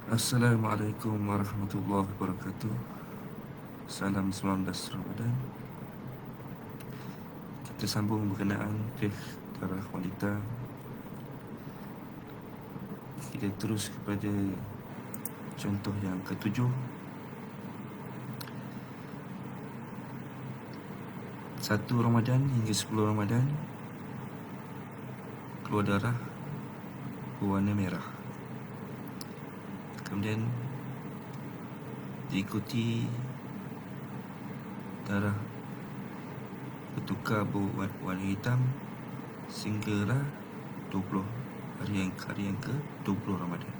Assalamualaikum warahmatullahi wabarakatuh. Salam 19 Ramadan. Kita sambung berkenaan fiqh darah wanita. Kita terus kepada contoh yang ketujuh. 1 Ramadan hingga 10 Ramadan, keluar darah berwarna merah. Kemudian diikuti darah bertukar berwarna hitam sehinggalah 20 hari yang ke-20 Ramadan.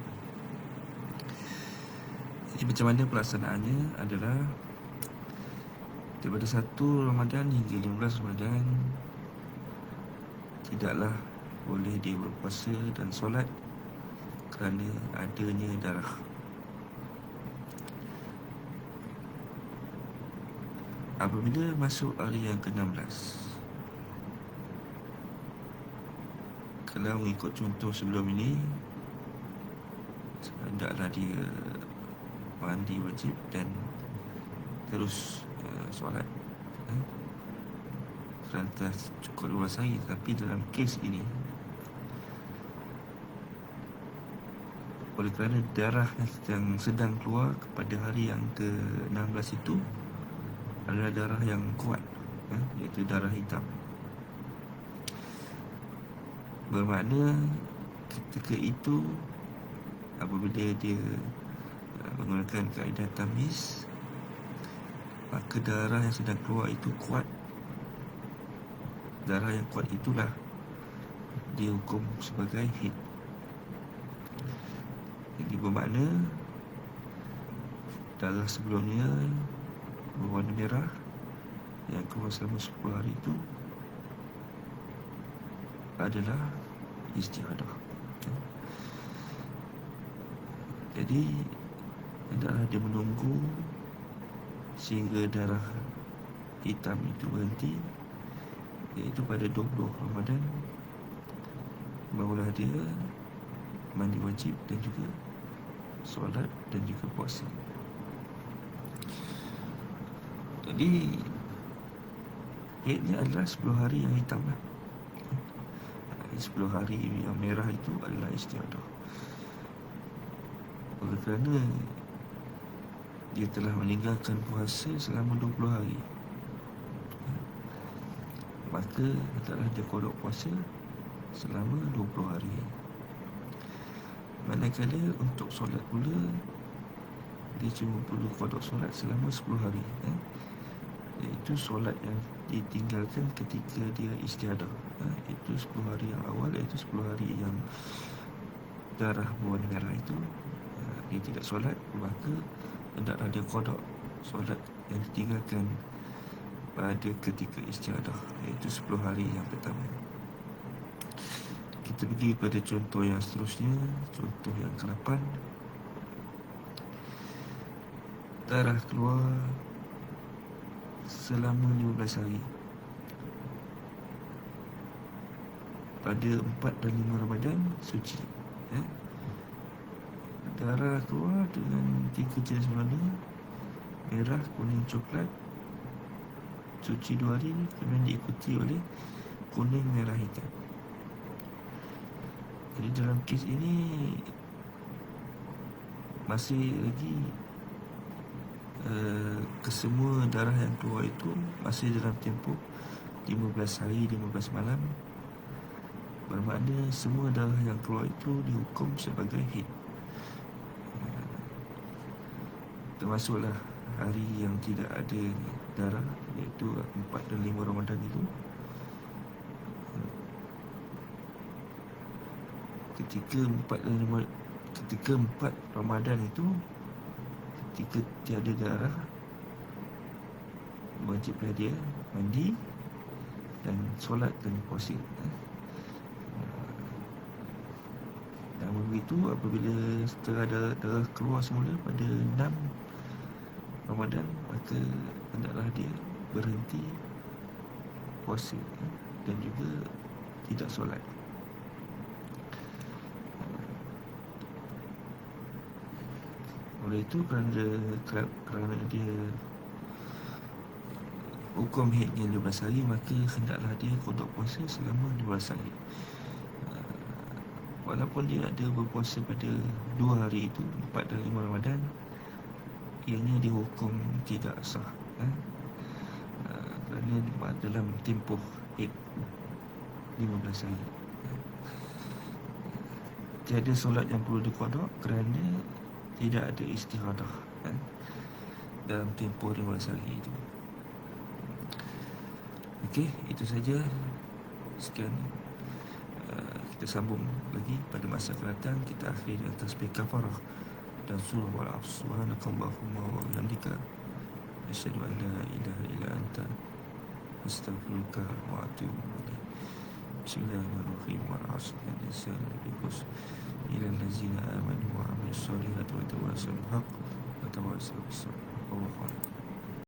Jadi macam mana pelaksanaannya adalah daripada 1 Ramadan hingga 15 Ramadan tidaklah boleh dia berpuasa dan solat kerana adanya darah. Apabila masuk hari yang ke-16, kalau mengikut contoh sebelum ini, hendaklah dia mandi wajib dan terus solat selantas cukup 12 hari. Tapi dalam kes ini, oleh kerana darah yang sedang keluar pada hari yang ke-16 itu adalah darah yang kuat, iaitu darah hitam, bermakna ketika itu apabila dia menggunakan kaedah tamyiz, maka darah yang sedang keluar itu kuat. Darah yang kuat itulah dihukum sebagai haid. Jadi bermakna darah sebelumnya berwarna merah yang keluar selama 10 hari itu adalah istihadah. Jadi hendaklah dia menunggu sehingga darah hitam itu berhenti, iaitu pada 20 Ramadan, barulah dia mandi wajib dan juga solat dan juga puasa. Jadi haidnya adalah 10 hari yang hitam lah. 10 hari yang merah itu adalah istihadah. Oleh kerana dia telah meninggalkan puasa selama 20 hari, maka hendaklah dia kodok puasa selama 20 hari. Manakala untuk solat pula, dia cuma perlu kodok solat selama 10 hari, iaitu solat yang ditinggalkan ketika dia istihadah, itu 10 hari yang awal, iaitu 10 hari yang darah berwarna merah itu dia tidak solat, maka hendaklah dia kodok solat yang ditinggalkan pada ketika istihadah, iaitu 10 hari yang pertama. Kita pergi pada contoh yang seterusnya, contoh yang ke-8. Darah keluar selama 15 hari pada 4 dan 5 Ramadan suci. Darah keluar dengan 3 jenis warna, merah, kuning, coklat, suci 2 hari, kemudian diikuti oleh kuning, merah, hitam. Jadi dalam kes ini masih lagi kesemua darah yang keluar itu masih dalam tempoh 15 hari 15 malam, bermakna semua darah yang keluar itu dihukum sebagai haid, termasuklah hari yang tidak ada darah, iaitu 4 dan 5 Ramadan itu. Ketika 4 Ramadan itu, ketika tiada darah, wajiblah dia mandi dan solat dan puasa. Dan begitu apabila setelah darah keluar semula pada 6 Ramadan, maka hendaklah dia berhenti puasa dan juga tidak solat. Oleh itu kerana dia hukum haidnya 12 hari, maka hendaklah dia kodok puasa selama 12 hari. Walaupun dia ada berpuasa pada 2 hari itu, 4 dan 5 Ramadan, ianya dihukum tidak sah, kerana dalam tempoh haid 15 hari. Tiada solat yang perlu dikodok kerana tidak ada istihadah dalam tempoh 15 hari itu. Okey, itu saja. Sekian. Kita sambung lagi pada masa akan datang. Kita akhiri dengan tasbih kafarah dan surah Wal-'Asr. Subhanakallahumma wa bihamdika, asyhadu an la ilaha illa anta, astaghfiruka wa atubu ilaik. Bismillahirrahmanirrahim. Wal-'Asr innal insana lafi khusr illa allazina amanu wa 'amilus solihati wa tawassaw bil haqq wa tawassaw bis sabr. Wallahu a'lam.